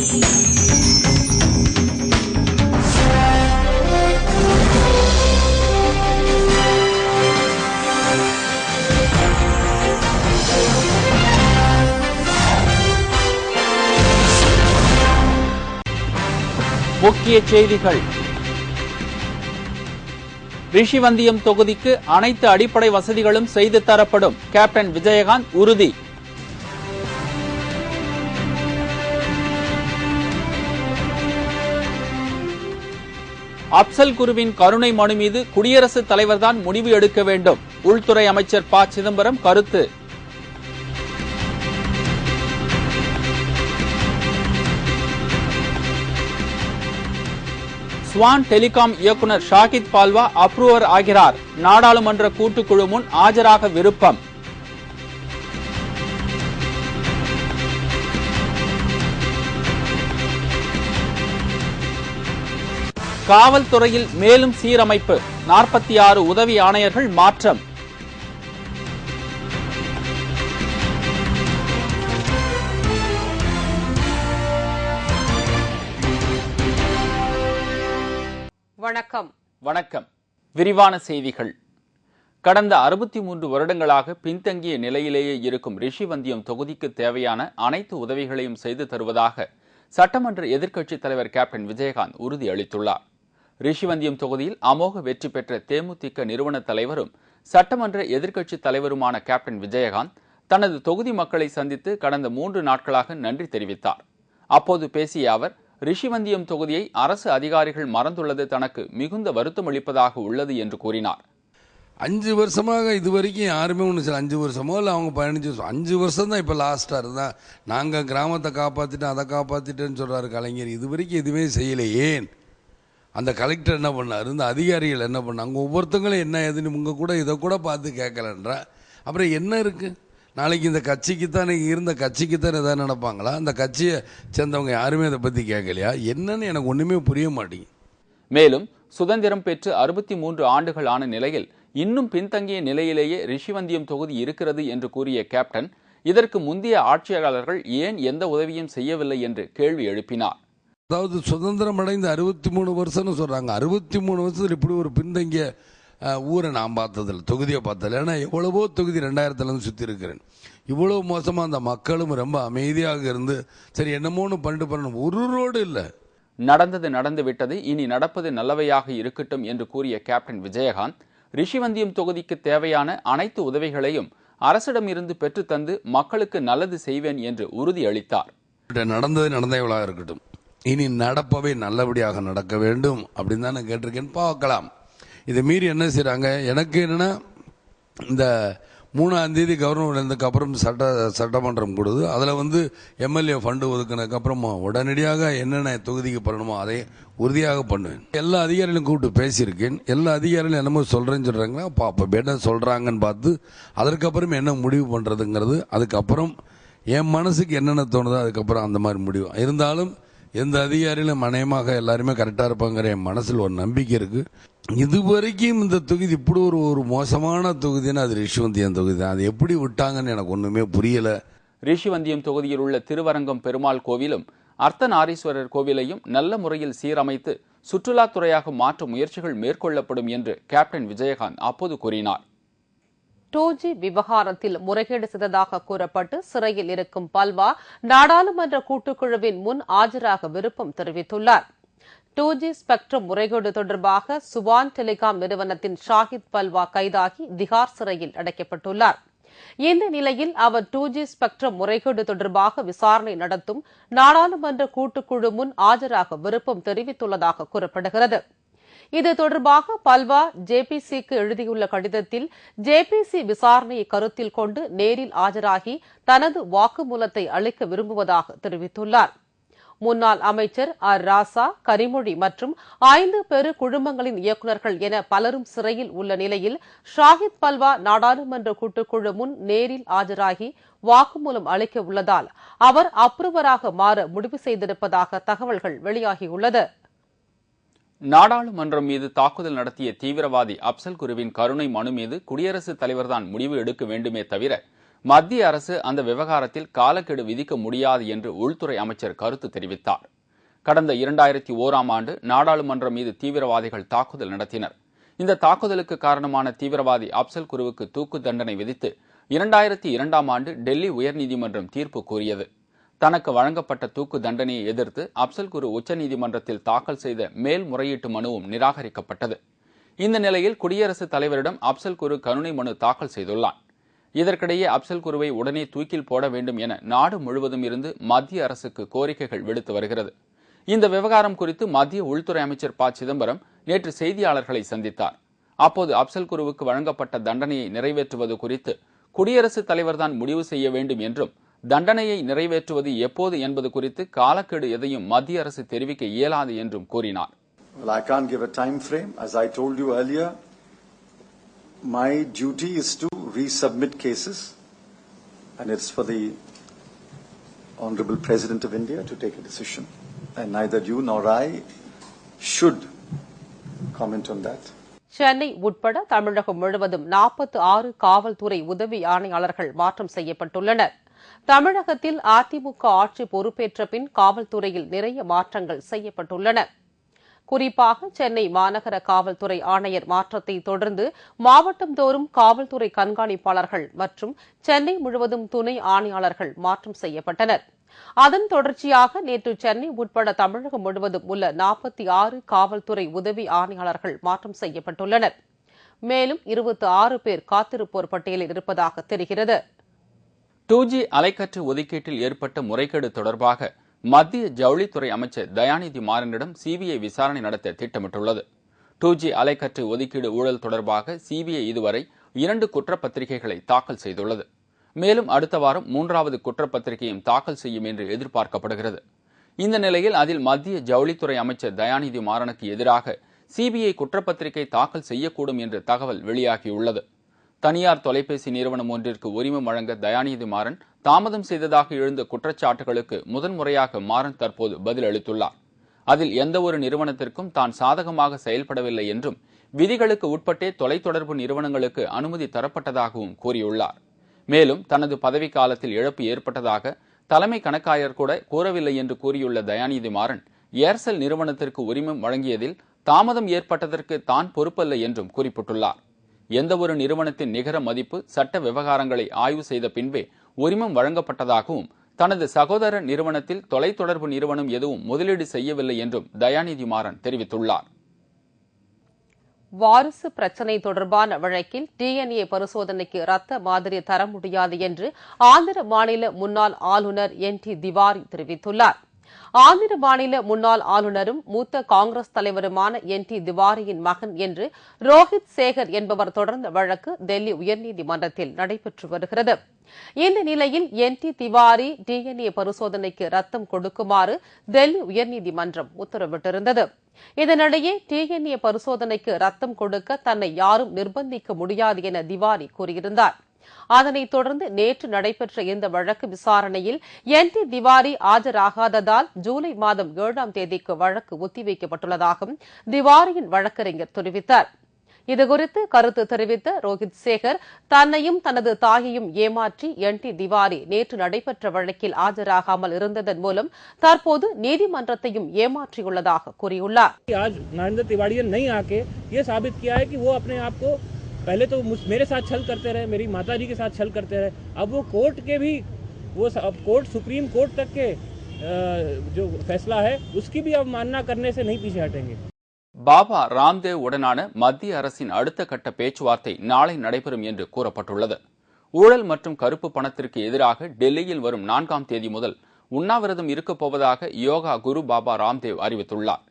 முக்கிய செய்திகள். ரிஷிவந்தியம் தொகுதிக்கு அனைத்து அடிப்படை வசதிகளும் செய்து தரப்படும், கேப்டன் விஜயகாந்த் உறுதி. அப்சல் குருவின் கருணை மனு மீது குடியரசுத் தலைவர்தான் முடிவு எடுக்க வேண்டும், உள்துறை அமைச்சர் ப. சிதம்பரம் கருத்து. ஸ்வான் டெலிகாம் இயக்குநர் ஷாகித் பால்வா அப்ரூவர் ஆகிறார், நாடாளுமன்ற கூட்டுக்குழு முன் ஆஜராக விருப்பம். காவல்துறையில் மேலும் சீரமைப்பு, 46 உதவி ஆணையர்கள் மாற்றம். வணக்கம். விரிவான செய்திகள். கடந்த 63 வருடங்களாக பின்தங்கிய நிலையிலேயே இருக்கும் ரிஷிவந்தியம் தொகுதிக்கு தேவையான அனைத்து உதவிகளையும் செய்து தருவதாக சட்டமன்ற எதிர்க்கட்சித் தலைவர் கேப்டன் விஜயகாந்த் உறுதியளித்துள்ளார். ரிஷிவந்தியம் தொகுதியில் அமோக வெற்றி பெற்ற தேமுதிக நிறுவன தலைவரும் சட்டமன்ற எதிர்க்கட்சித் தலைவருமான கேப்டன் விஜயகாந்த் தனது தொகுதி மக்களை சந்தித்து கடந்த 3 நாட்களாக நன்றி தெரிவித்தார். அப்போது பேசிய அவர், ரிஷிவந்தியம் தொகுதியை அரசு அதிகாரிகள் மறந்துள்ளது தனக்கு மிகுந்த வருத்தம் அளிப்பதாக உள்ளது என்று கூறினார். 5 வருஷமாக இதுவரைக்கும் யாருமே ஒன்று சார், 5 வருஷமோ இல்லை அவங்க 15 வருஷம், 5 வருஷம் தான் இப்போ லாஸ்ட்டாக இருந்தால் நாங்கள் கிராமத்தை காப்பாற்றிட்டோம் அதை காப்பாற்றிட்டேன்னு சொல்கிறாரு கலைஞர். இது வரைக்கும் எதுவுமே செய்யலை. ஏன் அந்த கலெக்டர் என்ன பண்ணார், இந்த அதிகாரிகள் என்ன பண்ணாங்க, ஒவ்வொருத்தங்களும் என்ன ஏதுன்னு உங்கள் கூட இதை கூட பார்த்து கேட்கலன்றா அப்புறம் என்ன இருக்குது? நாளைக்கு இந்த கட்சிக்கு தான் இருந்த கட்சிக்கு தான் எதாவது நடப்பாங்களா? அந்த கட்சியை சேர்ந்தவங்க யாருமே அதை பற்றி கேட்கலையா? என்னன்னு எனக்கு ஒன்றுமே புரிய மாட்டேங்குது. மேலும் சுதந்திரம் பெற்று 63 ஆண்டுகள் ஆன நிலையில் இன்னும் பின்தங்கிய நிலையிலேயே ரிஷிவந்தியம் தொகுதி இருக்கிறது என்று கூறிய கேப்டன், இதற்கு முந்தைய ஆட்சியாளர்கள் ஏன் எந்த உதவியும் செய்யவில்லை என்று கேள்வி எழுப்பினார். அதாவது சுதந்திரம் அடைந்து 63 வருஷம்னு சொல்கிறாங்க. 63 வருஷத்தில் இப்படி ஒரு பின்தங்கிய ஊரை நான் பார்த்ததில்லை, தொகுதியை பார்த்ததில்லை. ஏன்னா எவ்வளவோ தொகுதி 2000 சுற்றி இருக்கிறேன். இவ்வளோ மோசமாக அந்த மக்களும் ரொம்ப அமைதியாக இருந்து சரி என்னமோன்னு பண்ணணும். ஒரு ரோடு இல்லை. நடந்தது நடந்து விட்டது, இனி நடப்பது நல்லவையாக இருக்கட்டும் என்று கூறிய கேப்டன் விஜயகாந்த், ரிஷிவந்தியம் தொகுதிக்கு தேவையான அனைத்து உதவிகளையும் அரசிடம் இருந்து பெற்று தந்து மக்களுக்கு நல்லது செய்வேன் என்று உறுதியளித்தார். நடந்தது நடந்தவளாக இருக்கட்டும், இனி நடப்பவை நல்லபடியாக நடக்க வேண்டும் அப்படின்னு தான் நான் கேட்டிருக்கேன். பார்க்கலாம் இதை மீறி என்ன செய்கிறாங்க. எனக்கு என்னென்னா, இந்த 3ஆம் தேதி கவர்னர் இருந்ததுக்கப்புறம் சட்டமன்றம் கொடுது, அதில் எம்எல்ஏ ஃபண்டு ஒதுக்கினதுக்கப்புறமா உடனடியாக என்னென்ன தொகுதிக்கு பண்ணணுமோ அதை உறுதியாக பண்ணுவேன். எல்லா அதிகாரிகளும் கூப்பிட்டு பேசியிருக்கேன். எல்லா அதிகாரிகளும் என்னமோ சொல்கிறேன்னு சொல்கிறாங்கன்னா அப்போ என்ன சொல்கிறாங்கன்னு பார்த்து அதற்கப்புறம் என்ன முடிவு பண்ணுறதுங்கிறது, அதுக்கப்புறம் என் மனசுக்கு என்னென்ன தோணுதோ அதுக்கப்புறம் அந்த மாதிரி முடிவு. இருந்தாலும் எந்த அதிகாரிகளும் மனையமாக எல்லாருமே கரெக்டாக இருப்பாங்கிற என் மனசில் ஒரு நம்பிக்கை இருக்குது. இதுவரைக்கும் இந்த தொகுதி இப்படி ஒரு மோசமான தொகுதின்னு அது ரிஷிவந்தியம் தொகுதி தான். அது எப்படி விட்டாங்கன்னு எனக்கு ஒன்றுமே புரியலை. ரிஷிவந்தியம் தொகுதியில் உள்ள திருவரங்கம் பெருமாள் கோவிலும் அர்த்தநாரீஸ்வரர் கோவிலையும் நல்ல முறையில் சீரமைத்து சுற்றுலாத்துறையாக மாற்றும் முயற்சிகள் மேற்கொள்ளப்படும் என்று கேப்டன் விஜயகாந்த் அப்போது கூறினார். 2G விவகாரத்தில் முறைகேடு செய்ததாக கூறப்பட்டு சிறையில் இருக்கும் பல்வா நாடாளுமன்ற கூட்டுக்குழுவின் முன் ஆஜராக விருப்பம் தெரிவித்துள்ளார். 2G ஸ்பெக்ட்ரம் முறைகேடு தொடர்பாக சுவான் டெலிகாம் நிறுவனத்தின் ஷாகித் பல்வா கைதாகி திகார் சிறையில் அடைக்கப்பட்டுள்ளார். இந்த நிலையில் அவர் 2G ஸ்பெக்ட்ரம் முறைகேடு தொடர்பாக விசாரணை நடத்தும் நாடாளுமன்ற கூட்டுக்குழு முன் ஆஜராக விருப்பம் தெரிவித்துள்ளதாக கூறப்படுகிறது. இது தொடர்பாக பல்வா ஜேபிசிக்கு எழுதியுள்ள கடிதத்தில் ஜேபிசி விசாரணையை கருத்தில் கொண்டு நேரில் ஆஜராகி தனது வாக்குமூலத்தை அளிக்க விரும்புவதாக தெரிவித்துள்ளார். முன்னாள் அமைச்சர் ஆர் ராசா, கரிமொழி மற்றும் 5 பெரு குழுமங்களின் இயக்குநர்கள் என பலரும் சிறையில் உள்ள நிலையில் ஷாகித் பல்வா நாடாளுமன்ற கூட்டுக்குழு முன் நேரில் ஆஜராகி வாக்குமூலம் அளிக்க உள்ளதால் அவர் அப்ரூவராக மாற முடிவு செய்திருப்பதாக தகவல்கள் வெளியாகியுள்ளது. நாடாளுமன்றம் மீது தாக்குதல் நடத்திய தீவிரவாதி அப்சல் குருவின் கருணை மனு மீது குடியரசுத் தலைவர்தான் முடிவு எடுக்க வேண்டுமே தவிர மத்திய அரசு அந்த விவகாரத்தில் காலக்கெடு விதிக்க முடியாது என்று உள்துறை அமைச்சர் கருத்து தெரிவித்தார். கடந்த 2001ஆம் ஆண்டு நாடாளுமன்றம் மீது தீவிரவாதிகள் தாக்குதல் நடத்தினர். இந்த தாக்குதலுக்கு காரணமான தீவிரவாதி அப்சல் குருவுக்கு தூக்கு தண்டனை விதித்து 2002ஆம் ஆண்டு டெல்லி உயர்நீதிமன்றம் தீர்ப்பு கூறியது. தனக்கு வழங்கப்பட்ட தூக்கு தண்டனையை எதிர்த்து அப்சல் குரு உச்சநீதிமன்றத்தில் தாக்கல் செய்த மேல்முறையீட்டு மனுவும் நிராகரிக்கப்பட்டது. இந்த நிலையில் குடியரசுத் தலைவரிடம் அப்சல் குரு கருணை மனு தாக்கல் செய்துள்ளார். இதற்கிடையே அப்சல் குருவை உடனே தூக்கில் போட வேண்டும் என நாடு முழுவதும் இருந்து மத்திய அரசுக்கு கோரிக்கைகள் விடுத்து வருகிறது. இந்த விவகாரம் குறித்து மத்திய உள்துறை அமைச்சர் ப. சிதம்பரம் நேற்று செய்தியாளர்களை சந்தித்தார். அப்போது அப்சல் குருவுக்கு வழங்கப்பட்ட தண்டனையை நிறைவேற்றுவது குறித்து குடியரசுத் தலைவர்தான் முடிவு செய்ய வேண்டும் என்றும், தண்டனையை நிறைவேற்றுவது எப்போது என்பது குறித்து காலக்கெடு எதையும் மத்திய அரசு தெரிவிக்க இயலாது என்றும் கூறினார். Well, I can't give a time frame. As I told you earlier, my duty is to resubmit cases, and it's for the Honorable President of India to take a decision. And neither you nor I should comment on that. Chennai உட்பட தமிழகம் முழுவதும் 46 காவல்துறை உதவி ஆணையாளர்கள் மாற்றம் செய்யப்பட்டுள்ளனர். தமிழகத்தில் அதிமுக ஆட்சி பொறுப்பேற்ற பின் காவல்துறையில் நிறைய மாற்றங்கள் செய்யப்பட்டுள்ளன. குறிப்பாக சென்னை மாநகர காவல்துறை ஆணையர் மாற்றத்தை தொடர்ந்து மாவட்டந்தோறும் காவல்துறை கண்காணிப்பாளர்கள் மற்றும் சென்னை முழுவதும் துணை ஆணையாளர்கள் மாற்றம் செய்யப்பட்டனர். அதன் தொடர்ச்சியாக நேற்று சென்னை உட்பட தமிழகம் முழுவதும் உள்ள 46 காவல்துறை உதவி ஆணையாளர்கள் மாற்றம் செய்யப்பட்டுள்ளனர். மேலும் 26 பேர் காத்திருப்போர் பட்டியலில் இருப்பதாக தெரிகிறது. 2G அலைக்கற்று ஒதுக்கீட்டில் ஏற்பட்ட முறைகேடு தொடர்பாக மத்திய ஜவுளித்துறை அமைச்சர் தயாநிதி மாறனிடம் சிபிஐ விசாரணை நடத்த திட்டமிட்டுள்ளது. 2G அலைக்கற்று ஒதுக்கீடு ஊழல் தொடர்பாக சிபிஐ இதுவரை 2 குற்றப்பத்திரிகைகளை தாக்கல் செய்துள்ளது. மேலும் அடுத்த வாரம் 3வது குற்றப்பத்திரிகையும் தாக்கல் செய்யும் என்று எதிர்பார்க்கப்படுகிறது. இந்த நிலையில் அதில் மத்திய ஜவுளித்துறை அமைச்சர் தயாநிதி மாறனுக்கு எதிராக சிபிஐ குற்றப்பத்திரிகை தாக்கல் செய்யக்கூடும் என்று தகவல் வெளியாகியுள்ளது. தனியார் தொலைபேசி நிறுவனம் ஒன்றிற்கு உரிமம் வழங்க தயாநிதி மாறன் தாமதம் செய்ததாக எழுந்த குற்றச்சாட்டுகளுக்கு முதன்முறையாக மாறன் தற்போது பதில் அளித்துள்ளார். அதில் எந்தவொரு நிறுவனத்திற்கும் தான் சாதகமாக செயல்படவில்லை என்றும், விதிகளுக்கு உட்பட்டே தொலைத்தொடர்பு நிறுவனங்களுக்கு அனுமதி தரப்பட்டதாகவும் கூறியுள்ளார். மேலும் தனது பதவிக்காலத்தில் இழப்பு ஏற்பட்டதாக தலைமை கணக்காயர் கூட கூறவில்லை என்று கூறியுள்ள தயாநிதி மாறன், ஏர்செல் நிறுவனத்திற்கு உரிமம் வழங்கியதில் தாமதம் ஏற்பட்டதற்கு தான் பொறுப்பல்ல என்றும் குறிப்பிட்டுள்ளார். எந்தவொரு நிறுவனத்தின் நிகர மதிப்பு சட்ட விவகாரங்களை ஆய்வு செய்த பின்பே உரிமம் வழங்கப்பட்டதாகவும், தனது சகோதர நிறுவனத்தில் தொலைத்தொடர்பு நிறுவனம் எதுவும் முதலீடு செய்யவில்லை என்றும் தயாநிதி மாறன் தெரிவித்துள்ளார். வாரிசு பிரச்சினை தொடர்பான வழக்கில் டிஎன்ஏ பரிசோதனைக்கு ரத்த மாதிரி தர முடியாது என்று ஆந்திர மாநில முன்னாள் ஆளுநர் NT திவாரி தெரிவித்துள்ளார். ஆந்திர மாநில முன்னாள் ஆளுநரும் மூத்த காங்கிரஸ் தலைவருமான NT திவாரியின் மகன் என்று ரோஹித் சேகர் என்பவர் தொடர்ந்த வழக்கு டெல்லி உயர்நீதிமன்றத்தில் நடைபெற்று வருகிறது. இந்த நிலையில் NT திவாரி டிஎன்ஏ பரிசோதனைக்கு ரத்தம் கொடுக்குமாறு டெல்லி உயர்நீதிமன்றம் உத்தரவிட்டிருந்தது. இதனிடையே டிஎன்ஏ பரிசோதனைக்கு ரத்தம் கொடுக்க தன்னை யாரும் நிர்பந்திக்க முடியாது என திவாரி கூறியிருந்தார். அதனைத் தொடர்ந்து நேற்று நடைபெற்ற இந்த வழக்கு விசாரணையில் NT திவாரி ஆஜராகாததால் ஜூலை மாதம் 7ஆம் தேதிக்கு வழக்கு ஒத்திவைக்கப்பட்டுள்ளதாகவும் திவாரியின் வழக்கறிஞர் தெரிவித்தார். இதுகுறித்து கருத்து தெரிவித்த ரோஹித் சேகர், தன்னையும் தனது தாயையும் ஏமாற்றி NT திவாரி நேற்று நடைபெற்ற வழக்கில் ஆஜராகாமல் இருந்ததன் மூலம் தற்போது நீதிமன்றத்தையும் ஏமாற்றியுள்ளதாக கூறியுள்ளார். पहले तो मेरे साथ छल करते रहे, मेरी माताजी के साथ छल करते रहे, अब वो कोर्ट के भी अब कोर्ट सुप्रीम कोर्ट तक के जो फैसला है उसकी भी अवमानना करने से नहीं पीछे हटेंगे. பாபா ராம்தேவ் உடனான மத்திய அரசின் அடுத்த கட்ட பேச்சுவார்த்தை நாளை நடைபெறும் என்று கூறப்பட்டுள்ளது. ஊழல் மற்றும் கருப்பு பணத்திற்கு எதிராக டெல்லியில் வரும் 4ஆம் தேதி முதல் உண்ணாவிரதம் இருக்கப் போவதாக யோகா குரு பாபா ராம்தேவ் அறிவித்துள்ளார்.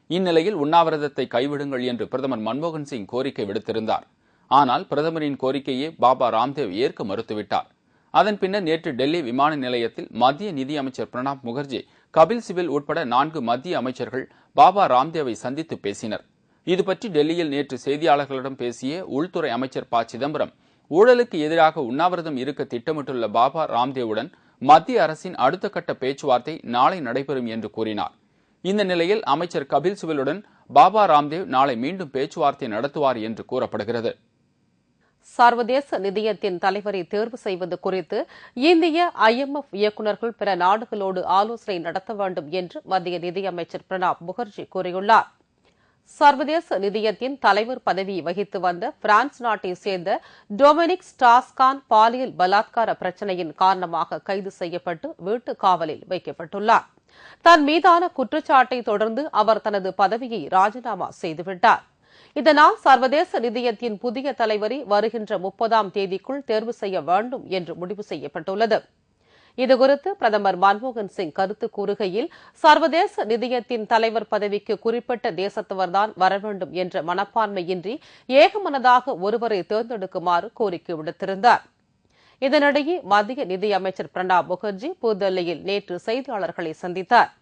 இந்நிலையில் உண்ணாவிரதத்தை கைவிடுங்கள் என்று பிரதமர் மன்மோகன் சிங் கோரிக்கை விடுத்திருந்தார். ஆனால் பிரதமரின் கோரிக்கையை பாபா ராம்தேவ் ஏற்க மறுத்துவிட்டார். அதன் பின்னர் நேற்று டெல்லி விமான நிலையத்தில் மத்திய நிதியமைச்சர் பிரணாப் முகர்ஜி, கபில் சிபில் உட்பட 4 மத்திய அமைச்சர்கள் பாபா ராம்தேவை சந்தித்து பேசினர். இதுபற்றி டெல்லியில் நேற்று செய்தியாளர்களிடம் பேசிய உள்துறை அமைச்சர் ப. சிதம்பரம், ஊழலுக்கு எதிராக உண்ணாவிரதம் இருக்க திட்டமிட்டுள்ள பாபா ராம்தேவுடன் மத்திய அரசின் அடுத்த கட்ட பேச்சுவார்த்தை நாளை நடைபெறும் என்று கூறினார். இந்த நிலையில் அமைச்சர் கபில் சிபிலுடன் பாபா ராம்தேவ் நாளை மீண்டும் பேச்சுவார்த்தை நடத்துவார் என்று கூறப்படுகிறது. சர்வதேச நிதியத்தின் தலைவரை தேர்வு செய்வது குறித்து இந்திய IMF இயக்குநர்கள் பிற நாடுகளோடு ஆலோசனை நடத்த வேண்டும் என்று மத்திய நிதியமைச்சர் பிரணாப் முகர்ஜி கூறியுள்ளார். சர்வதேச நிதியத்தின் தலைவர் பதவியை வகித்து வந்த பிரான்ஸ் நாட்டை சேர்ந்த டொமினிக் ஸ்டாஸ்கான் பாலியல் பலாத்கார பிரச்சினையின் காரணமாக கைது செய்யப்பட்டு வீட்டு காவலில் வைக்கப்பட்டுள்ளார். தன் மீதான குற்றச்சாட்டை தொடர்ந்து அவர் தனது பதவியை ராஜினாமா செய்துவிட்டார். இதனால் சர்வதேச நிதியத்தின் புதிய தலைவரை வருகின்ற 30ஆம் தேதிக்குள் தேர்வு செய்ய வேண்டும் என்று முடிவு செய்யப்பட்டுள்ளது. இதுகுறித்து பிரதமர் மன்மோகன் சிங் கருத்து கூறுகையில், சர்வதேச நிதியத்தின் தலைவர் பதவிக்கு குறிப்பிட்ட தேசத்தவர்தான் வர வேண்டும் என்ற மனப்பான்மையின்றி ஏகமனதாக ஒருவரை தேர்ந்தெடுக்குமாறு கோரிக்கை விடுத்திருந்தார். இதனிடையே மத்திய நிதியமைச்சர் பிரணாப் முகர்ஜி புதுதில்லியில் நேற்று செய்தியாளர்களை சந்தித்தார்.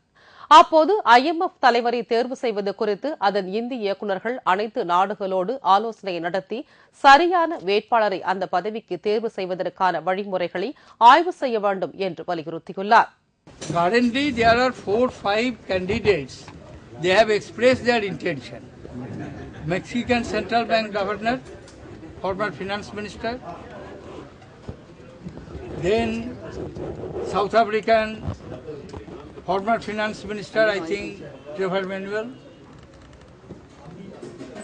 அப்போது IMF தலைவரை தேர்வு செய்வது குறித்து அதன் இந்திய இயக்குநர்கள் அனைத்து நாடுகளோடு ஆலோசனை நடத்தி சரியான வேட்பாளரை அந்த பதவிக்கு தேர்வு செய்வதற்கான வழிமுறைகளை ஆய்வு செய்ய வேண்டும் என்று வலியுறுத்தியுள்ளார். Currently, there are 4-5 candidates. They have expressed their intention. Mexican Central Bank Governor, former Finance Minister, then South African former Finance Minister, I think, Trevor Manuel.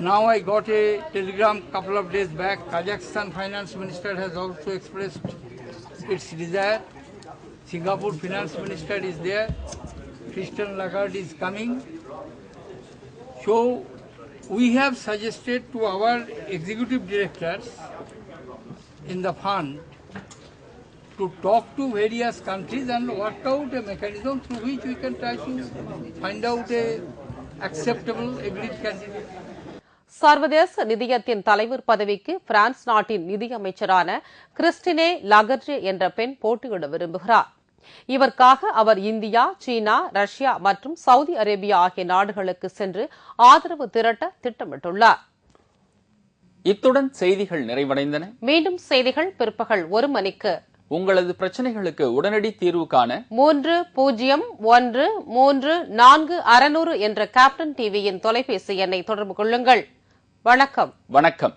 Now I got a telegram couple of days back, Kazakhstan Finance Minister has also expressed its desire. Singapore Finance Minister is there. Christine Lagarde is coming. So we have suggested to our executive directors in the fund to talk to various countries and work out a mechanism through which we can try to find out a acceptable agreed candidate. சர்வதேச நிதியத்தின் தலைவர் பதவிக்கு France நாட்டின் நிதியமைச்சரான Christine லாகர்ஜே என்ற பெண் போட்டியிட விரும்புகிறார். இவருக்காக அவர் இந்தியா, சீனா, ரஷ்யா மற்றும் சவுதி அரேபியா ஆகிய நாடுகளுக்கு சென்று ஆதரவு திரட்ட திட்டமிட்டுள்ளார். இத்துடன் செய்திகள் நிறைவடைந்தன. மீண்டும் செய்திகள் பிற்பகல் 1 மணிக்கு. உங்களது பிரச்சனைகளுக்கு உடனடி தீர்வு காண 30134600 என்ற கேப்டன் டிவியின் தொலைபேசி எண்ணை தொடர்பு கொள்ளுங்கள். வணக்கம். வணக்கம்.